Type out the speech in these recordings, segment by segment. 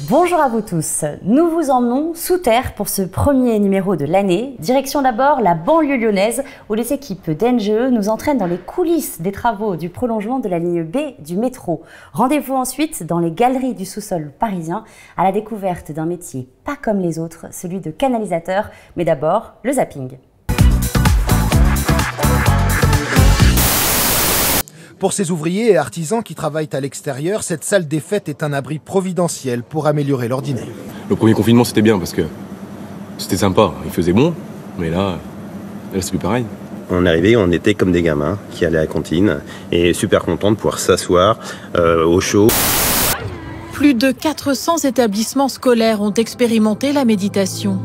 Bonjour à vous tous, nous vous emmenons sous terre pour ce premier numéro de l'année. Direction d'abord la banlieue lyonnaise où les équipes d'NGE nous entraînent dans les coulisses des travaux du prolongement de la ligne B du métro. Rendez-vous ensuite dans les galeries du sous-sol parisien à la découverte d'un métier pas comme les autres, celui de canalisateur, mais d'abord le zapping. Pour ces ouvriers et artisans qui travaillent à l'extérieur, cette salle des fêtes est un abri providentiel pour améliorer leur dîner. Le premier confinement, c'était bien parce que c'était sympa, il faisait bon, mais là c'est plus pareil. On est arrivé, on était comme des gamins qui allaient à la cantine et super contents de pouvoir s'asseoir au chaud. Plus de 400 établissements scolaires ont expérimenté la méditation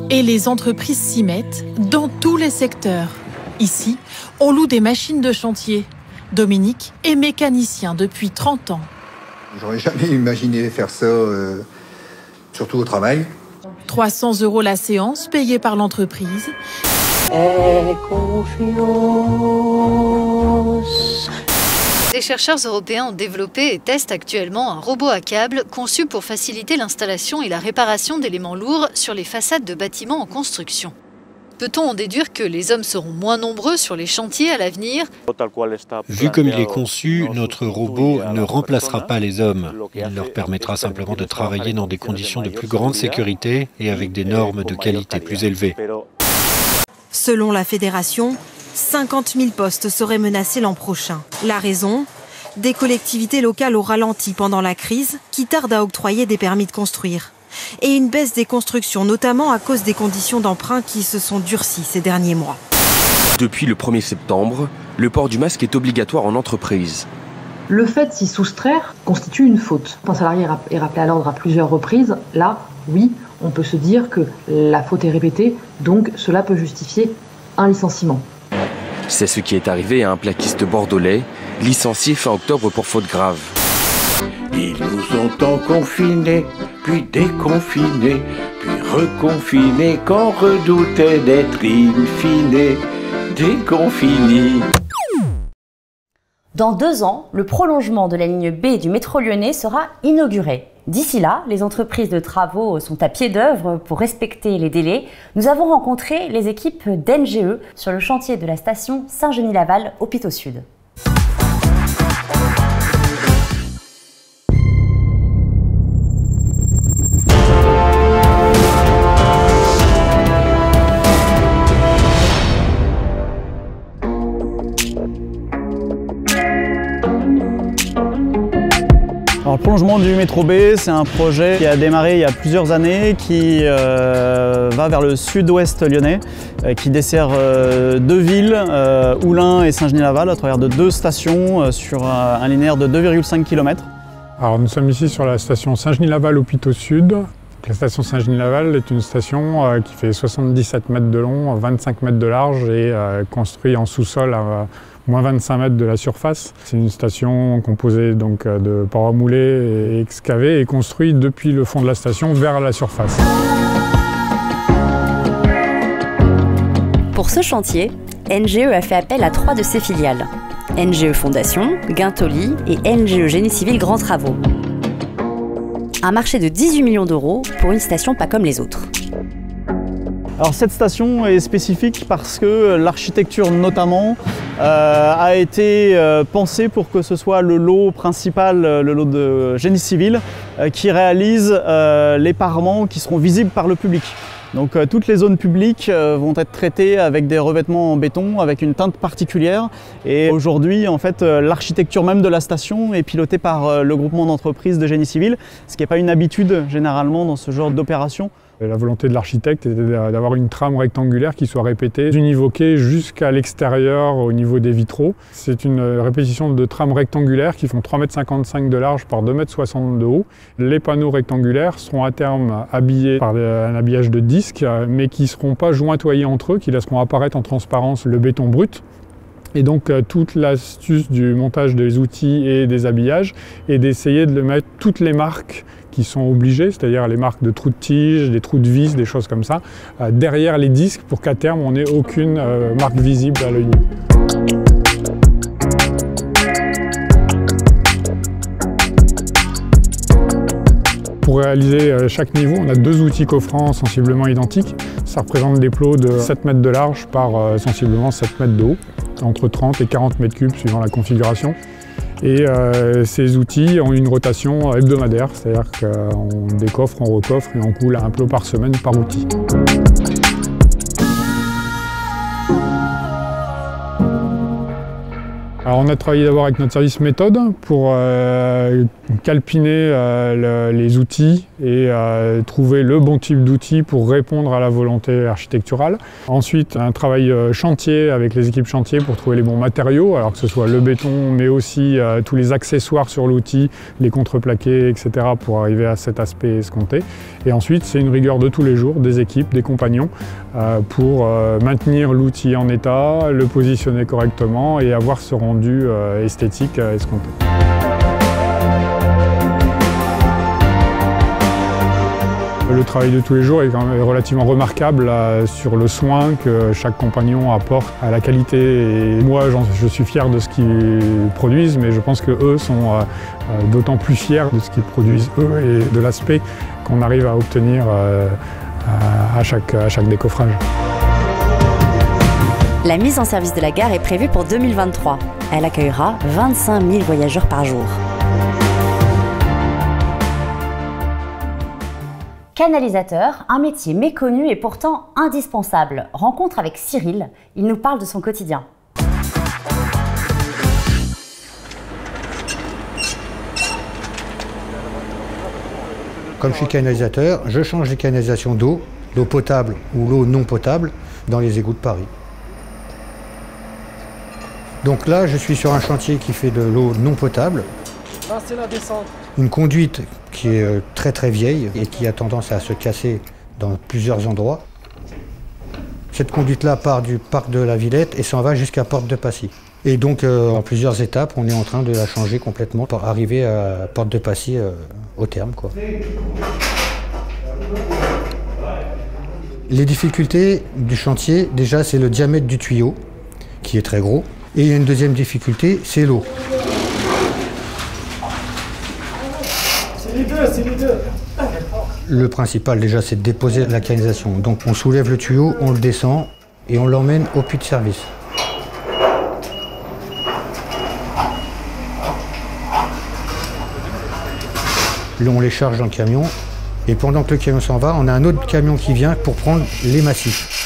et les entreprises s'y mettent dans tous les secteurs. Ici, on loue des machines de chantier. Dominique est mécanicien depuis 30 ans. J'aurais jamais imaginé faire ça, surtout au travail. 300 € la séance, payée par l'entreprise. Des chercheurs européens ont développé et testent actuellement un robot à câble conçu pour faciliter l'installation et la réparation d'éléments lourds sur les façades de bâtiments en construction. Peut-on en déduire que les hommes seront moins nombreux sur les chantiers à l'avenir? Vu comme il est conçu, notre robot ne remplacera pas les hommes. Il leur permettra simplement de travailler dans des conditions de plus grande sécurité et avec des normes de qualité plus élevées. Selon la fédération, 50 000 postes seraient menacés l'an prochain. La raison ? Des collectivités locales au ralenti pendant la crise qui tardent à octroyer des permis de construire. Et une baisse des constructions, notamment à cause des conditions d'emprunt qui se sont durcies ces derniers mois. Depuis le 1er septembre, le port du masque est obligatoire en entreprise. Le fait de s'y soustraire constitue une faute. Un salarié est rappelé à l'ordre à plusieurs reprises. Là, oui, on peut se dire que la faute est répétée, donc cela peut justifier un licenciement. C'est ce qui est arrivé à un plaquiste bordelais, licencié fin octobre pour faute grave. Ils nous ont confinés, puis déconfinés, puis reconfinés, qu'on redoutait d'être in fine déconfinés. Dans 2 ans, le prolongement de la ligne B du métro lyonnais sera inauguré. D'ici là, les entreprises de travaux sont à pied d'œuvre pour respecter les délais. Nous avons rencontré les équipes d'NGE sur le chantier de la station Saint-Genis-Laval, Hôpitaux Sud. Alors, le prolongement du métro B, c'est un projet qui a démarré il y a plusieurs années, qui va vers le sud-ouest lyonnais, qui dessert 2 villes, Oullins et Saint-Genis-Laval, à travers de 2 stations sur un linéaire de 2,5 km. Alors, nous sommes ici sur la station Saint-Genis-Laval, Hôpitaux Sud. La station Saint-Genis-Laval est une station qui fait 77 mètres de long, 25 mètres de large et construite en sous-sol à moins 25 mètres de la surface. C'est une station composée donc de parois moulées et excavées et construite depuis le fond de la station vers la surface. Pour ce chantier, NGE a fait appel à 3 de ses filiales. NGE Fondation, Guintoli et NGE Génie Civil Grands Travaux. Un marché de 18 millions d'euros pour une station pas comme les autres. Alors cette station est spécifique parce que l'architecture notamment a été pensée pour que ce soit le lot principal, le lot de génie civil, qui réalise les parements qui seront visibles par le public. Donc toutes les zones publiques vont être traitées avec des revêtements en béton, avec une teinte particulière. Et aujourd'hui, en fait, l'architecture même de la station est pilotée par le groupement d'entreprises de génie civil, ce qui n'est pas une habitude généralement dans ce genre d'opération. La volonté de l'architecte était d'avoir une trame rectangulaire qui soit répétée univoquée jusqu'à l'extérieur au niveau des vitraux. C'est une répétition de trames rectangulaires qui font 3,55 m de large par 2,60 m de haut. Les panneaux rectangulaires seront à terme habillés par un habillage de disques, mais qui ne seront pas jointoyés entre eux, qui laisseront apparaître en transparence le béton brut. Et donc toute l'astuce du montage des outils et des habillages est d'essayer de mettre toutes les marques qui sont obligées, c'est-à-dire les marques de trous de tige, des trous de vis, des choses comme ça, derrière les disques pour qu'à terme on n'ait aucune marque visible à l'œil nu. Pour réaliser chaque niveau, on a 2 outils coffrants sensiblement identiques. Ça représente des plots de 7 mètres de large par sensiblement 7 mètres de haut, entre 30 et 40 mètres cubes suivant la configuration. Et ces outils ont une rotation hebdomadaire, c'est-à-dire qu'on décoffre, on recoffre et on coule un plot par semaine par outil. Alors on a travaillé d'abord avec notre service méthode pour calpiner les outils et trouver le bon type d'outil pour répondre à la volonté architecturale. Ensuite, un travail chantier avec les équipes chantier pour trouver les bons matériaux, alors que ce soit le béton, mais aussi tous les accessoires sur l'outil, les contreplaqués, etc. pour arriver à cet aspect escompté. Et ensuite, c'est une rigueur de tous les jours des équipes, des compagnons, pour maintenir l'outil en état, le positionner correctement et avoir ce rendu esthétique escompté. Le travail de tous les jours est quand même relativement remarquable sur le soin que chaque compagnon apporte à la qualité. Et moi, je suis fier de ce qu'ils produisent, mais je pense qu'eux sont d'autant plus fiers de ce qu'ils produisent eux et de l'aspect qu'on arrive à obtenir à chaque décoffrage. La mise en service de la gare est prévue pour 2023. Elle accueillera 25 000 voyageurs par jour. Canalisateur, un métier méconnu et pourtant indispensable. Rencontre avec Cyril, il nous parle de son quotidien. Comme je suis canalisateur, je change les canalisations d'eau, l'eau potable ou l'eau non potable, dans les égouts de Paris. Donc là, je suis sur un chantier qui fait de l'eau non potable. Là, c'est la descente. Une conduite qui est très très vieille et qui a tendance à se casser dans plusieurs endroits. Cette conduite-là part du parc de la Villette et s'en va jusqu'à Porte de Passy. Et donc, en plusieurs étapes, on est en train de la changer complètement pour arriver à Porte de Passy au terme, quoi. Les difficultés du chantier, déjà, c'est le diamètre du tuyau, qui est très gros. Et il y a une deuxième difficulté, c'est l'eau. C'est les deux. Le principal, déjà, c'est de déposer la canalisation. Donc, on soulève le tuyau, on le descend et on l'emmène au puits de service. Là, on les charge dans le camion. Et pendant que le camion s'en va, on a un autre camion qui vient pour prendre les massifs.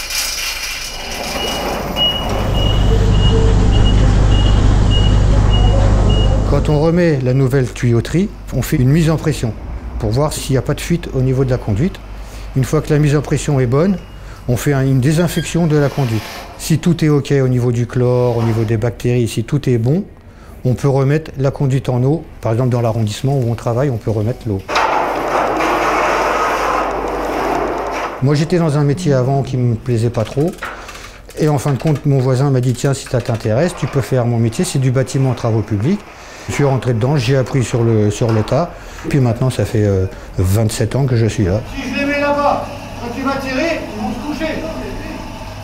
Quand on remet la nouvelle tuyauterie, on fait une mise en pression pour voir s'il n'y a pas de fuite au niveau de la conduite. Une fois que la mise en pression est bonne, on fait une désinfection de la conduite. Si tout est OK au niveau du chlore, au niveau des bactéries, si tout est bon, on peut remettre la conduite en eau. Par exemple, dans l'arrondissement où on travaille, on peut remettre l'eau. Moi, j'étais dans un métier avant qui ne me plaisait pas trop. Et en fin de compte, mon voisin m'a dit « Tiens, si ça t'intéresse, tu peux faire mon métier, c'est du bâtiment en travaux publics ». Je suis rentré dedans, j'ai appris sur le tas. Puis maintenant, ça fait 27 ans que je suis là. Si je les mets là-bas, quand tu vas tirer, ils vont se coucher.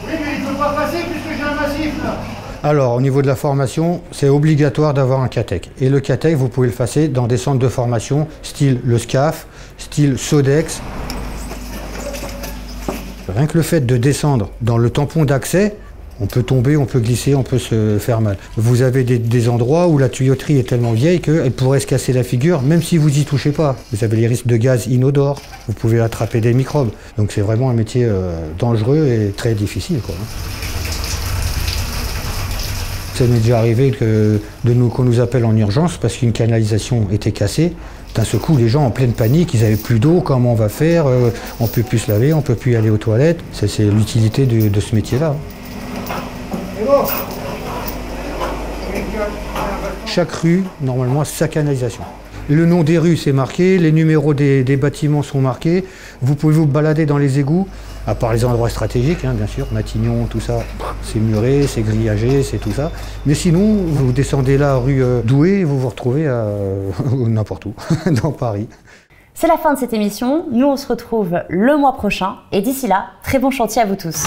Oui, mais il ne peut pas passer puisque j'ai un massif là. Alors, au niveau de la formation, c'est obligatoire d'avoir un CATEC. Et le CATEC, vous pouvez le passer dans des centres de formation, style le SCAF, style Sodex. Rien que le fait de descendre dans le tampon d'accès, on peut tomber, on peut glisser, on peut se faire mal. Vous avez des endroits où la tuyauterie est tellement vieille qu'elle pourrait se casser la figure, même si vous n'y touchez pas. Vous avez les risques de gaz inodore, vous pouvez attraper des microbes. Donc c'est vraiment un métier dangereux et très difficile, quoi. Ça m'est déjà arrivé qu'on nous appelle en urgence parce qu'une canalisation était cassée. D'un seul coup, les gens en pleine panique, ils n'avaient plus d'eau, comment on va faire, on ne peut plus se laver, on ne peut plus aller aux toilettes. C'est l'utilité de ce métier-là. Chaque rue, normalement, a sa canalisation. Le nom des rues, c'est marqué, les numéros des bâtiments sont marqués. Vous pouvez vous balader dans les égouts, à part les endroits stratégiques, hein, bien sûr, Matignon, tout ça, c'est muré, c'est grillagé, c'est tout ça. Mais sinon, vous descendez là, rue Douai, vous vous retrouvez n'importe où, dans Paris. C'est la fin de cette émission. Nous, on se retrouve le mois prochain. Et d'ici là, très bon chantier à vous tous.